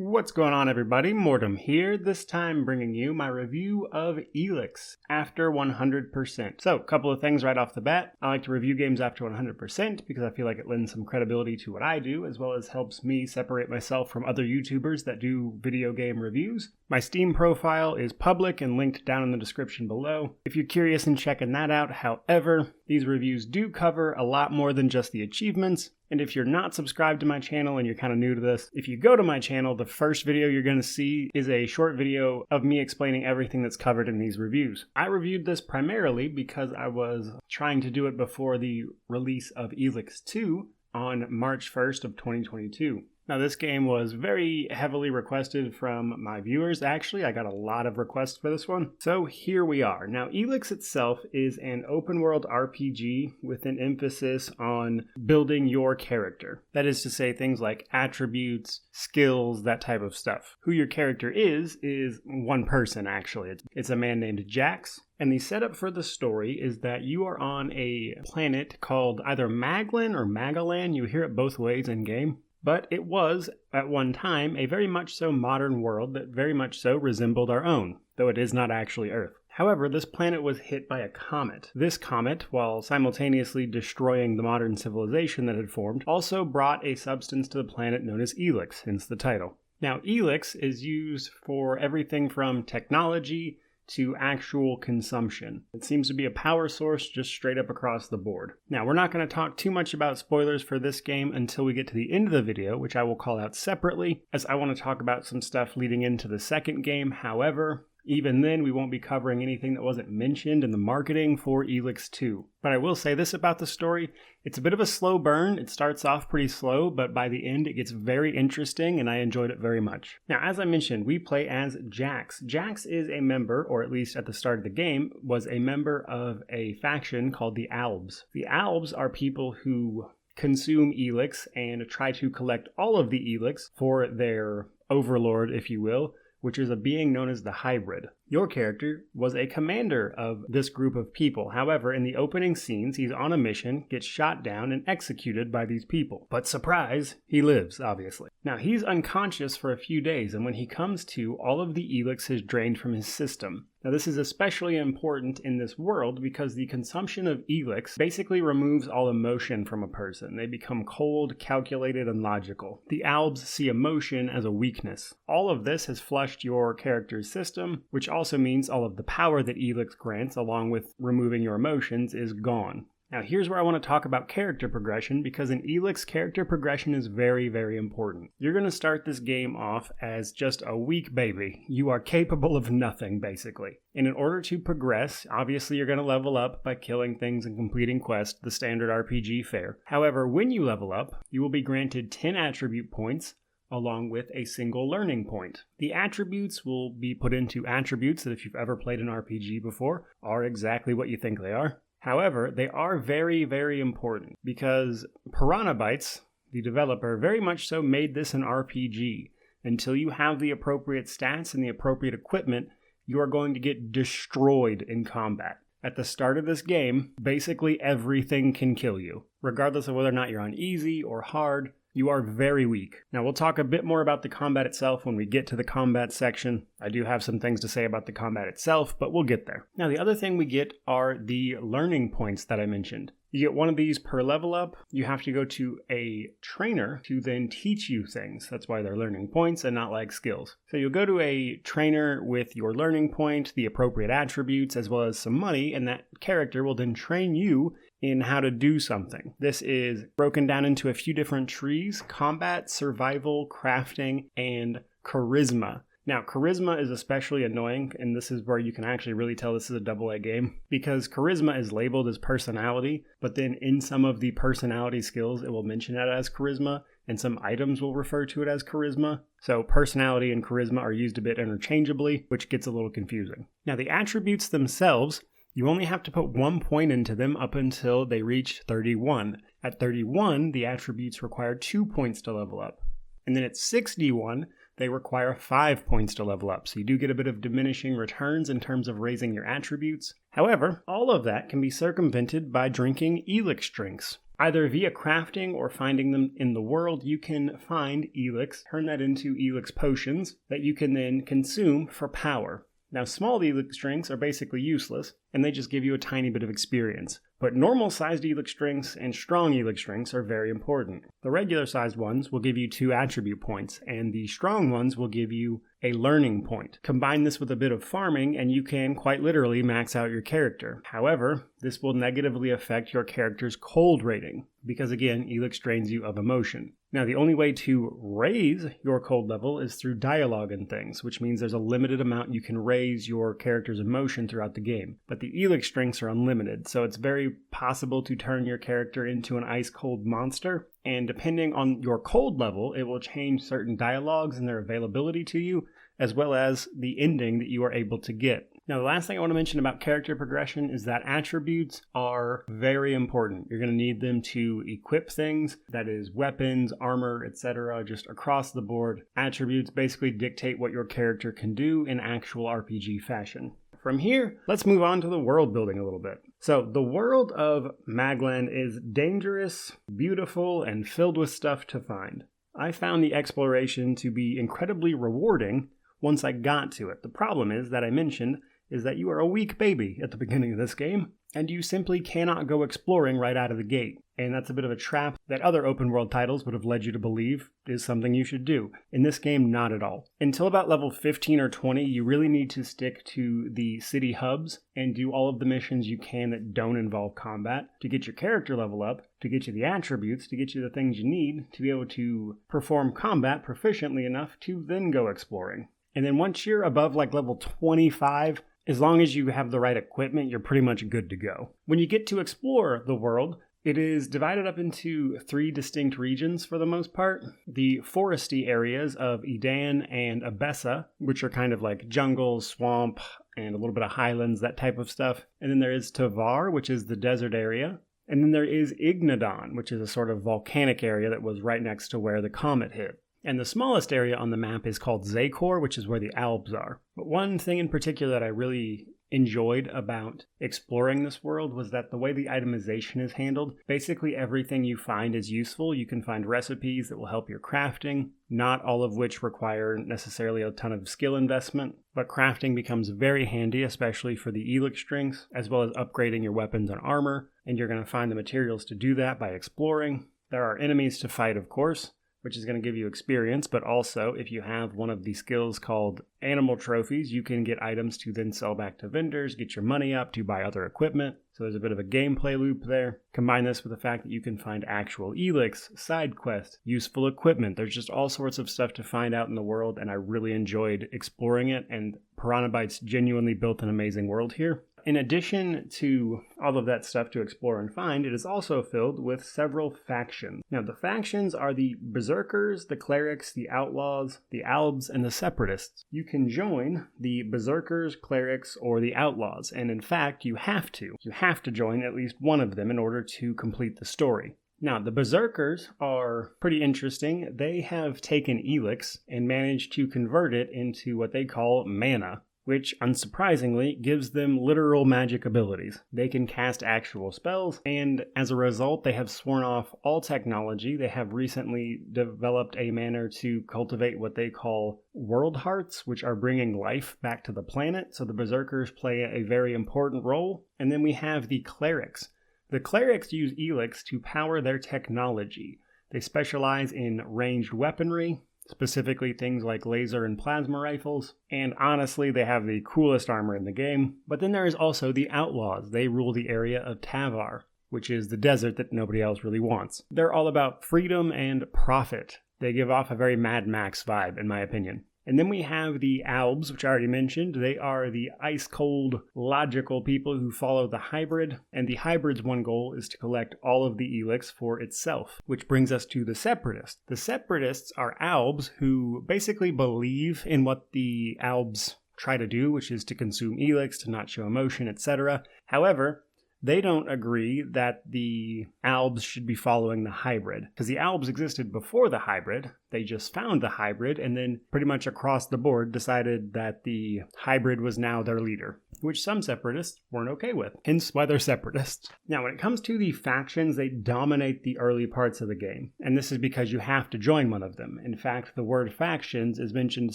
What's going on, everybody? Mortem here, this time bringing you my review of Elex after 100%. So, a couple of things right off the bat. I like to review games after 100% because I feel like it lends some credibility to what I do, as well as helps me separate myself from other YouTubers that do video game reviews. My Steam profile is public and linked down in the description below if you're curious in checking that out. However, these reviews do cover a lot more than just the achievements. And if you're not subscribed to my channel and you're kind of new to this, if you go to my channel, the first video you're going to see is a short video of me explaining everything that's covered in these reviews. I reviewed this primarily because I was trying to do it before the release of Elex 2 on March 1st of 2022. Now, this game was very heavily requested from my viewers. Actually, I got a lot of requests for this one. So here we are. Now, Elex itself is an open world RPG with an emphasis on building your character. That is to say, things like attributes, skills, that type of stuff. Who your character is one person, actually. It's a man named Jax. And the setup for the story is that you are on a planet called either Maglan or Magalan. You hear it both ways in game. But it was, at one time, a very much so modern world that very much so resembled our own, though it is not actually Earth. However, this planet was hit by a comet. This comet, while simultaneously destroying the modern civilization that had formed, also brought a substance to the planet known as Elex, hence the title. Now, Elex is used for everything from technology to actual consumption. It seems to be a power source just straight up across the board. Now, we're not going to talk too much about spoilers for this game until we get to the end of the video, which I will call out separately, as I want to talk about some stuff leading into the second game. However, even then, we won't be covering anything that wasn't mentioned in the marketing for Elex 2. But I will say this about the story. It's a bit of a slow burn. It starts off pretty slow, but by the end, it gets very interesting, and I enjoyed it very much. Now, as I mentioned, we play as Jax. Jax is a member, or at least at the start of the game, was a member of a faction called the Albs. The Albs are people who consume Elex and try to collect all of the Elex for their overlord, if you will, which is a being known as the Hybrid. Your character was a commander of this group of people. However, in the opening scenes, he's on a mission, gets shot down, and executed by these people. But surprise, he lives, obviously. Now, he's unconscious for a few days, and when he comes to, all of the Elex is drained from his system. Now, this is especially important in this world because the consumption of Elex basically removes all emotion from a person. They become cold, calculated, and logical. The Albs see emotion as a weakness. All of this has flushed your character's system, which also means all of the power that Elex grants, along with removing your emotions, is gone. Now, here's where I want to talk about character progression, because in Elex, character progression is very, very important. You're going to start this game off as just a weak baby. You are capable of nothing, basically. And in order to progress, obviously you're going to level up by killing things and completing quests, the standard RPG fare. However, when you level up, you will be granted 10 attribute points, along with a single learning point. The attributes will be put into attributes that, if you've ever played an RPG before, are exactly what you think they are. However, they are very, very important because Piranha Bytes, the developer, very much so made this an RPG. Until you have the appropriate stats and the appropriate equipment, you are going to get destroyed in combat. At the start of this game, basically everything can kill you. Regardless of whether or not you're on easy or hard, you are very weak. Now, we'll talk a bit more about the combat itself when we get to the combat section. I do have some things to say about the combat itself, but we'll get there. Now, the other thing we get are the learning points that I mentioned. You get one of these per level up. You have to go to a trainer to then teach you things. That's why they're learning points and not like skills. So you'll go to a trainer with your learning point, the appropriate attributes, as well as some money, and that character will then train you in how to do something. This is broken down into a few different trees: combat, survival, crafting, and charisma. Now, charisma is especially annoying, and this is where you can actually really tell this is a AA game, because charisma is labeled as personality, but then in some of the personality skills, it will mention it as charisma, and some items will refer to it as charisma. So personality and charisma are used a bit interchangeably, which gets a little confusing. Now, the attributes themselves, you only have to put 1 point into them up until they reach 31. At 31, the attributes require 2 points to level up. And then at 61, they require 5 points to level up, so you do get a bit of diminishing returns in terms of raising your attributes. However, all of that can be circumvented by drinking Elex drinks. Either via crafting or finding them in the world, you can find Elex, turn that into Elex potions that you can then consume for power. Now, small Elex drinks are basically useless, and they just give you a tiny bit of experience. But normal-sized Elex drinks and strong Elex drinks are very important. The regular-sized ones will give you 2 attribute points, and the strong ones will give you a learning point. Combine this with a bit of farming, and you can quite literally max out your character. However, this will negatively affect your character's cold rating, because again, Elex drains you of emotion. Now, the only way to raise your cold level is through dialogue and things, which means there's a limited amount you can raise your character's emotion throughout the game. But the Elex drinks are unlimited, so it's very possible to turn your character into an ice-cold monster, and depending on your cold level, it will change certain dialogues and their availability to you, as well as the ending that you are able to get. Now, the last thing I want to mention about character progression is that attributes are very important. You're going to need them to equip things, that is weapons, armor, etc., just across the board. Attributes basically dictate what your character can do in actual RPG fashion. From here, let's move on to the world building a little bit. So, the world of Magland is dangerous, beautiful, and filled with stuff to find. I found the exploration to be incredibly rewarding once I got to it. The problem is that I mentioned is that you are a weak baby at the beginning of this game, and you simply cannot go exploring right out of the gate. And that's a bit of a trap that other open world titles would have led you to believe is something you should do. In this game, not at all. Until about level 15 or 20, you really need to stick to the city hubs and do all of the missions you can that don't involve combat to get your character level up, to get you the attributes, to get you the things you need to be able to perform combat proficiently enough to then go exploring. And then once you're above like level 25, as long as you have the right equipment, you're pretty much good to go. When you get to explore the world, it is divided up into 3 distinct regions for the most part. The foresty areas of Edan and Abessa, which are kind of like jungle, swamp, and a little bit of highlands, that type of stuff. And then there is Tavar, which is the desert area. And then there is Ignadon, which is a sort of volcanic area that was right next to where the comet hit. And the smallest area on the map is called Zakor, which is where the Alps are. But one thing in particular that I really enjoyed about exploring this world was that the way the itemization is handled, basically everything you find is useful. You can find recipes that will help your crafting, not all of which require necessarily a ton of skill investment, but crafting becomes very handy, especially for the Elex drinks, as well as upgrading your weapons and armor, and you're going to find the materials to do that by exploring. There are enemies to fight, of course, which is going to give you experience, but also if you have one of the skills called animal trophies, you can get items to then sell back to vendors, get your money up to buy other equipment. So there's a bit of a gameplay loop there. Combine this with the fact that you can find actual Elex, side quests, useful equipment. There's just all sorts of stuff to find out in the world, and I really enjoyed exploring it, and Piranha Bytes genuinely built an amazing world here. In addition to all of that stuff to explore and find, it is also filled with several factions. Now, the factions are the Berserkers, the Clerics, the Outlaws, the Albs, and the Separatists. You can join the Berserkers, Clerics, or the Outlaws, and in fact, you have to. You have to join at least one of them in order to complete the story. Now, the Berserkers are pretty interesting. They have taken Elex and managed to convert it into what they call mana, which, unsurprisingly, gives them literal magic abilities. They can cast actual spells, and as a result, they have sworn off all technology. They have recently developed a manner to cultivate what they call world hearts, which are bringing life back to the planet, so the Berserkers play a very important role. And then we have the Clerics. The Clerics use Elex to power their technology. They specialize in ranged weaponry, specifically things like laser and plasma rifles, and honestly, they have the coolest armor in the game. But then there is also the Outlaws. They rule the area of Tavar, which is the desert that nobody else really wants. They're all about freedom and profit. They give off a very Mad Max vibe, in my opinion. And then we have the Albs, which I already mentioned. They are the ice-cold, logical people who follow the hybrid. And the hybrid's one goal is to collect all of the Elex for itself. Which brings us to the Separatists. The Separatists are Albs who basically believe in what the Albs try to do, which is to consume Elex, to not show emotion, etc. However, they don't agree that the Albs should be following the hybrid, because the Albs existed before the hybrid. They just found the hybrid and then pretty much across the board decided that the hybrid was now their leader, which some separatists weren't okay with, hence why they're separatists. Now, when it comes to the factions, they dominate the early parts of the game, and this is because you have to join one of them. In fact, the word factions is mentioned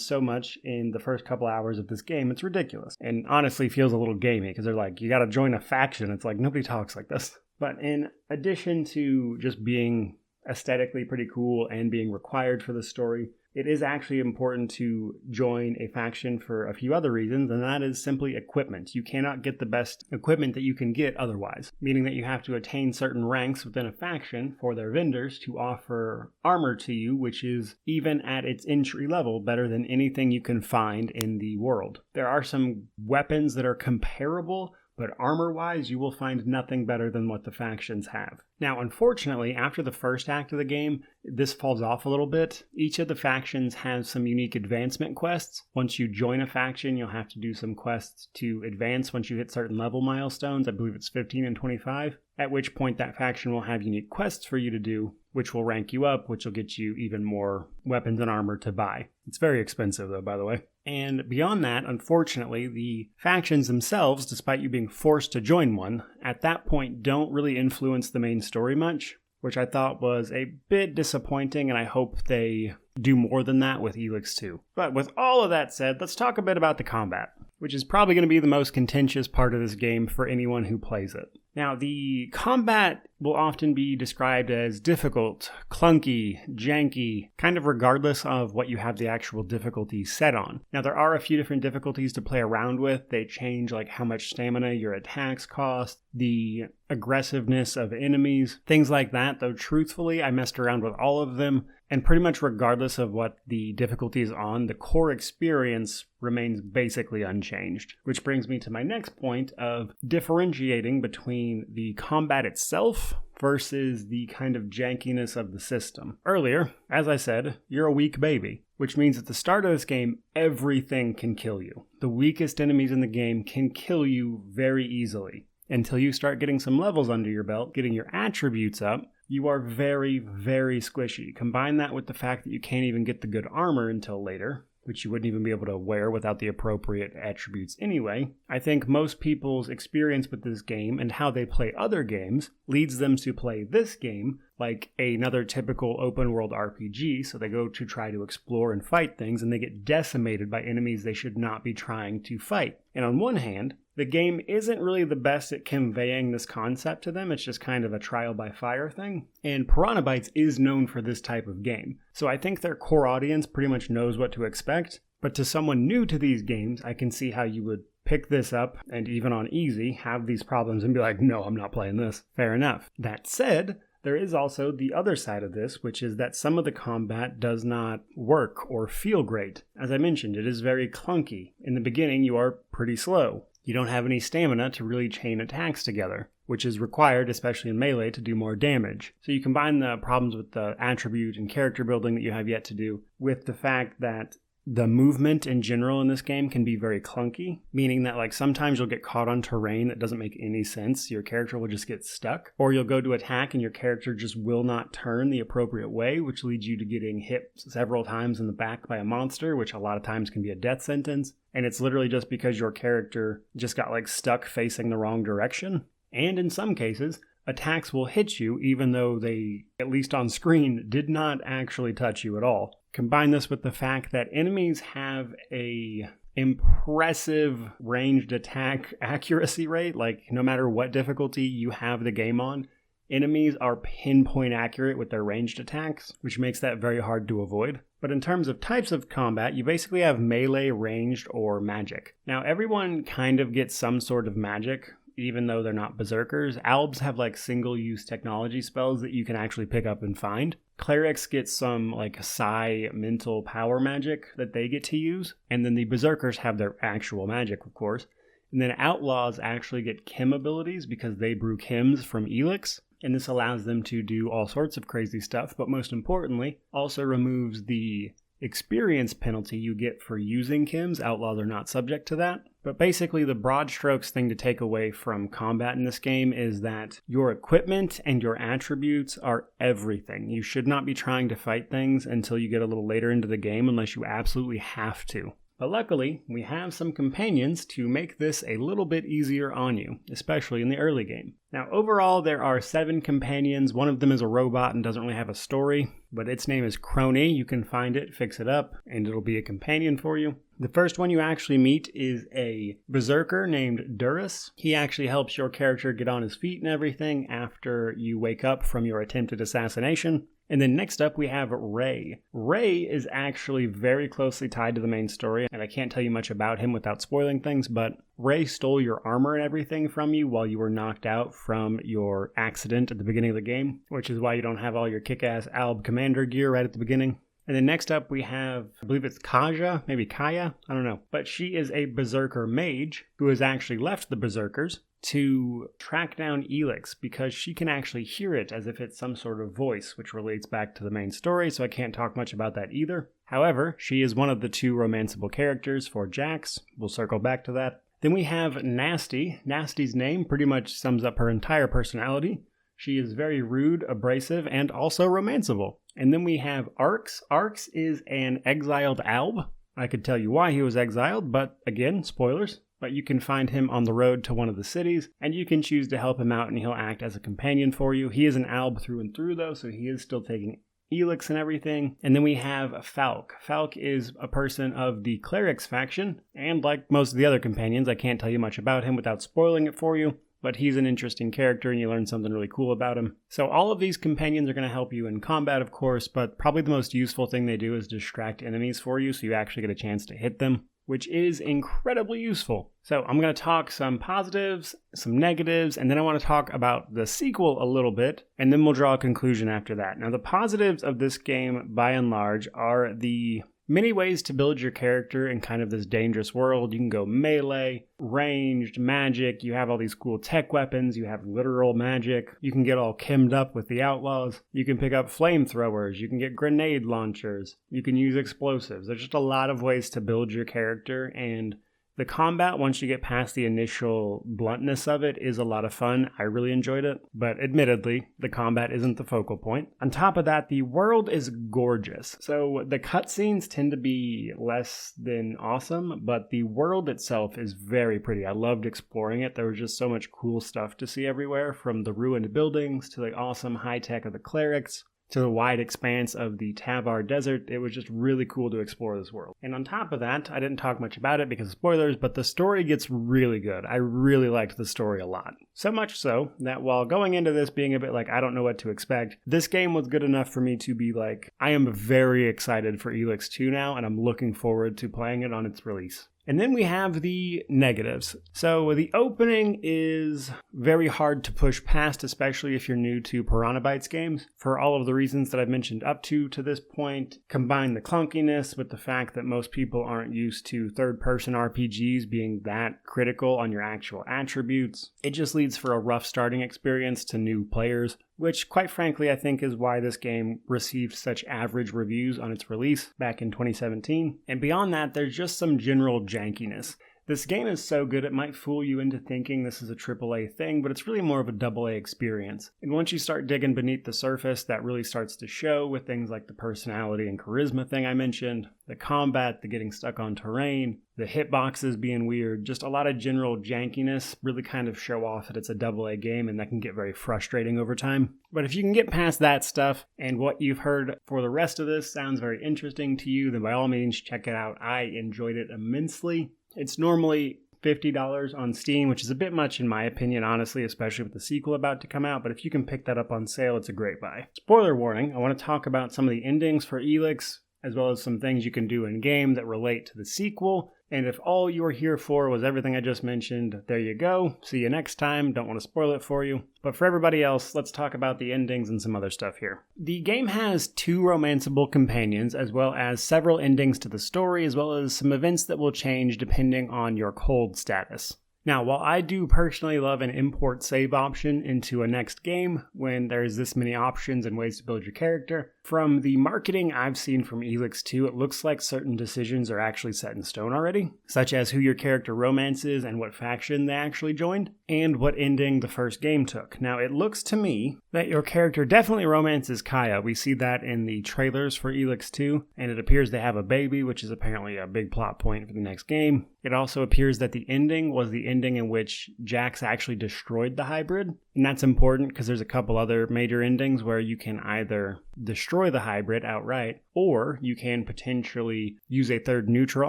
so much in the first couple hours of this game, it's ridiculous, and honestly feels a little gamey, because they're like, you gotta join a faction. It's like, nobody talks like this. But in addition to just being aesthetically pretty cool and being required for the story, it is actually important to join a faction for a few other reasons, and that is simply equipment. You cannot get the best equipment that you can get otherwise, meaning that you have to attain certain ranks within a faction for their vendors to offer armor to you, which is, even at its entry level, better than anything you can find in the world. There are some weapons that are comparable, but armor-wise, you will find nothing better than what the factions have. Now, unfortunately, after the first act of the game, this falls off a little bit. Each of the factions has some unique advancement quests. Once you join a faction, you'll have to do some quests to advance once you hit certain level milestones. I believe it's 15 and 25, at which point that faction will have unique quests for you to do, which will rank you up, which will get you even more weapons and armor to buy. It's very expensive, though, by the way. And beyond that, unfortunately, the factions themselves, despite you being forced to join one, at that point don't really influence the main story much, which I thought was a bit disappointing, and I hope they do more than that with Elex 2. But with all of that said, let's talk a bit about the combat, which is probably going to be the most contentious part of this game for anyone who plays it. Now, the combat will often be described as difficult, clunky, janky, kind of regardless of what you have the actual difficulty set on. Now, there are a few different difficulties to play around with. They change like how much stamina your attacks cost, the aggressiveness of enemies, things like that, though truthfully, I messed around with all of them, and pretty much regardless of what the difficulty is on, the core experience remains basically unchanged. Which brings me to my next point of differentiating between the combat itself versus the kind of jankiness of the system. Earlier, as I said, you're a weak baby, which means at the start of this game, everything can kill you. The weakest enemies in the game can kill you very easily. Until you start getting some levels under your belt, getting your attributes up, you are very, very squishy. Combine that with the fact that you can't even get the good armor until later, which you wouldn't even be able to wear without the appropriate attributes anyway. I think most people's experience with this game and how they play other games leads them to play this game like another typical open world RPG, so they go to try to explore and fight things, and they get decimated by enemies they should not be trying to fight. And on one hand, the game isn't really the best at conveying this concept to them. It's just kind of a trial by fire thing. And Piranha Bytes is known for this type of game. So I think their core audience pretty much knows what to expect. But to someone new to these games, I can see how you would pick this up and even on easy, have these problems and be like, no, I'm not playing this. Fair enough. That said, there is also the other side of this, which is that some of the combat does not work or feel great. As I mentioned, it is very clunky. In the beginning, you are pretty slow. You don't have any stamina to really chain attacks together, which is required, especially in melee, to do more damage. So you combine the problems with the attribute and character building that you have yet to do with the fact that the movement in general in this game can be very clunky, meaning that like sometimes you'll get caught on terrain that doesn't make any sense. Your character will just get stuck, or you'll go to attack and your character just will not turn the appropriate way, which leads you to getting hit several times in the back by a monster, which a lot of times can be a death sentence. And it's literally just because your character just got like stuck facing the wrong direction. And in some cases, attacks will hit you even though they, at least on screen, did not actually touch you at all. Combine this with the fact that enemies have a impressive ranged attack accuracy rate. Like no matter what difficulty you have the game on, enemies are pinpoint accurate with their ranged attacks, which makes that very hard to avoid. But in terms of types of combat, you basically have melee, ranged, or magic. Now everyone kind of gets some sort of magic, even though they're not berserkers. Albs have like single-use technology spells that you can actually pick up and find. Clerics get some like psi mental power magic that they get to use. And then the berserkers have their actual magic, of course. And then outlaws actually get chem abilities because they brew chems from Elex. And this allows them to do all sorts of crazy stuff. But most importantly, also removes the experience penalty you get for using chems. Outlaws are not subject to that. But basically, the broad strokes thing to take away from combat in this game is that your equipment and your attributes are everything. You should not be trying to fight things until you get a little later into the game unless you absolutely have to. But luckily, we have some companions to make this a little bit easier on you, especially in the early game. Now, overall, there are 7 companions. One of them is a robot and doesn't really have a story, but its name is Crony. You can find it, fix it up, and it'll be a companion for you. The first one you actually meet is a berserker named Durus. He actually helps your character get on his feet and everything after you wake up from your attempted assassination. And then next up we have Ray. Ray is actually very closely tied to the main story, and I can't tell you much about him without spoiling things, but Ray stole your armor and everything from you while you were knocked out from your accident at the beginning of the game, which is why you don't have all your kick-ass Alb Commander gear right at the beginning. And then next up we have, I believe it's Kaja, maybe Kaya, I don't know. But she is a berserker mage who has actually left the berserkers to track down Elex because she can actually hear it as if it's some sort of voice, which relates back to the main story, so I can't talk much about that either. However, she is one of the 2 romanceable characters for Jax. We'll circle back to that. Then we have Nasty. Nasty's name pretty much sums up her entire personality. She is very rude, abrasive, and also romanceable. And then we have Arx. Arx is an exiled Alb. I could tell you why he was exiled, but again, spoilers. But you can find him on the road to one of the cities, and you can choose to help him out, and he'll act as a companion for you. He is an Alb through and through, though, so he is still taking Elex and everything. And then we have Falk. Falk is a person of the Clerics faction, and like most of the other companions, I can't tell you much about him without spoiling it for you. But he's an interesting character and you learn something really cool about him. So all of these companions are going to help you in combat, of course, but probably the most useful thing they do is distract enemies for you so you actually get a chance to hit them, which is incredibly useful. So I'm going to talk some positives, some negatives, and then I want to talk about the sequel a little bit, and then we'll draw a conclusion after that. Now, the positives of this game, by and large, are the many ways to build your character in kind of this dangerous world. You can go melee, ranged, magic, you have all these cool tech weapons, you have literal magic, you can get all chemmed up with the outlaws, you can pick up flamethrowers, you can get grenade launchers, you can use explosives. There's just a lot of ways to build your character, and the combat, once you get past the initial bluntness of it, is a lot of fun. I really enjoyed it, but admittedly, the combat isn't the focal point. On top of that, the world is gorgeous. So the cutscenes tend to be less than awesome, but the world itself is very pretty. I loved exploring it. There was just so much cool stuff to see everywhere, from the ruined buildings to the awesome high tech of the clerics, to the wide expanse of the Tavar Desert. It was just really cool to explore this world. And on top of that, I didn't talk much about it because of spoilers, but the story gets really good. I really liked the story a lot. So much so that while going into this being a bit like, I don't know what to expect, this game was good enough for me to be like, I am very excited for Elex 2 now, and I'm looking forward to playing it on its release. And then we have the negatives. So the opening is very hard to push past, especially if you're new to Piranha Bytes games. For all of the reasons that I've mentioned up to this point, combine the clunkiness with the fact that most people aren't used to third-person RPGs being that critical on your actual attributes. It just leads for a rough starting experience to new players, which quite frankly I think is why this game received such average reviews on its release back in 2017. And beyond that, there's just some general jankiness. This game is so good it might fool you into thinking this is a AAA thing, but it's really more of a AA experience. And once you start digging beneath the surface, that really starts to show with things like the personality and charisma thing I mentioned, the combat, the getting stuck on terrain, the hitboxes being weird, just a lot of general jankiness really kind of show off that it's a AA game, and that can get very frustrating over time. But if you can get past that stuff and what you've heard for the rest of this sounds very interesting to you, then by all means check it out. I enjoyed it immensely. It's normally $50 on Steam, which is a bit much in my opinion, honestly, especially with the sequel about to come out, but if you can pick that up on sale, it's a great buy. Spoiler warning, I want to talk about some of the endings for Elex, as well as some things you can do in-game that relate to the sequel. And if all you were here for was everything I just mentioned, there you go. See you next time. Don't want to spoil it for you. But for everybody else, let's talk about the endings and some other stuff here. The game has 2 romanceable companions, as well as several endings to the story, as well as some events that will change depending on your cold status. Now, while I do personally love an import save option into a next game when there's this many options and ways to build your character, From the marketing I've seen from Elex 2, it looks like certain decisions are actually set in stone already, such as who your character romances and what faction they actually joined, and what ending the first game took. Now, it looks to me that your character definitely romances Kaya. We see that in the trailers for Elex 2, and it appears they have a baby, which is apparently a big plot point for the next game. It also appears that the ending was the ending in which Jax actually destroyed the hybrid, and that's important because there's a couple other major endings where you can either destroy the hybrid outright, or you can potentially use a third neutral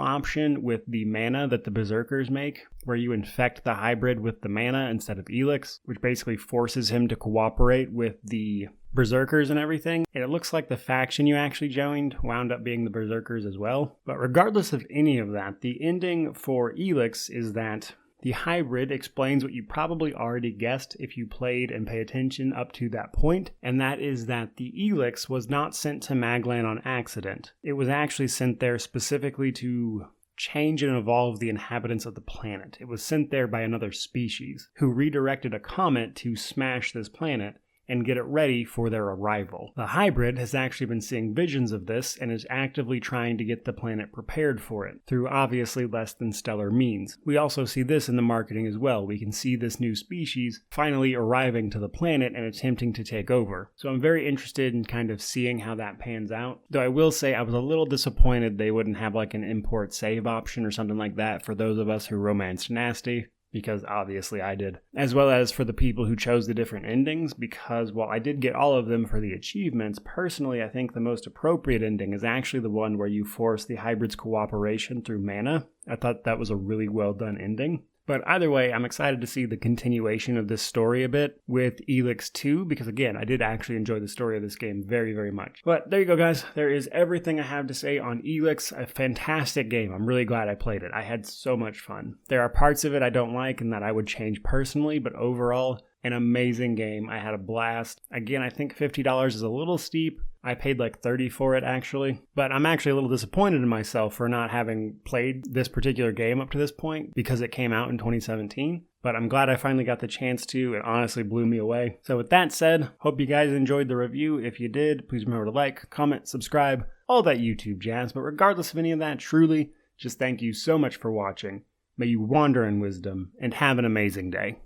option with the mana that the Berserkers make, where you infect the hybrid with the mana instead of Elex, which basically forces him to cooperate with the Berserkers and everything. And it looks like the faction you actually joined wound up being the Berserkers as well. But regardless of any of that, the ending for Elex is that the hybrid explains what you probably already guessed if you played and pay attention up to that point, and that is that the Elex was not sent to Maglan on accident. It was actually sent there specifically to change and evolve the inhabitants of the planet. It was sent there by another species, who redirected a comet to smash this planet and get it ready for their arrival. The hybrid has actually been seeing visions of this and is actively trying to get the planet prepared for it, through obviously less than stellar means. We also see this in the marketing as well. We can see this new species finally arriving to the planet and attempting to take over. So I'm very interested in kind of seeing how that pans out. Though I will say I was a little disappointed they wouldn't have like an import save option or something like that for those of us who romanced Nasty, because obviously I did, as well as for the people who chose the different endings, because while I did get all of them for the achievements, personally I think the most appropriate ending is actually the one where you force the hybrid's cooperation through mana. I thought that was a really well done ending. But either way, I'm excited to see the continuation of this story a bit with Elex 2, because again, I did actually enjoy the story of this game very, very much. But there you go, guys. There is everything I have to say on Elex. A fantastic game. I'm really glad I played it. I had so much fun. There are parts of it I don't like and that I would change personally, but overall, an amazing game. I had a blast. Again, I think $50 is a little steep. I paid like $30 for it actually, but I'm actually a little disappointed in myself for not having played this particular game up to this point because it came out in 2017. But I'm glad I finally got the chance to. It honestly blew me away. So with that said, hope you guys enjoyed the review. If you did, please remember to like, comment, subscribe, all that YouTube jazz. But regardless of any of that, truly, just thank you so much for watching. May you wander in wisdom and have an amazing day.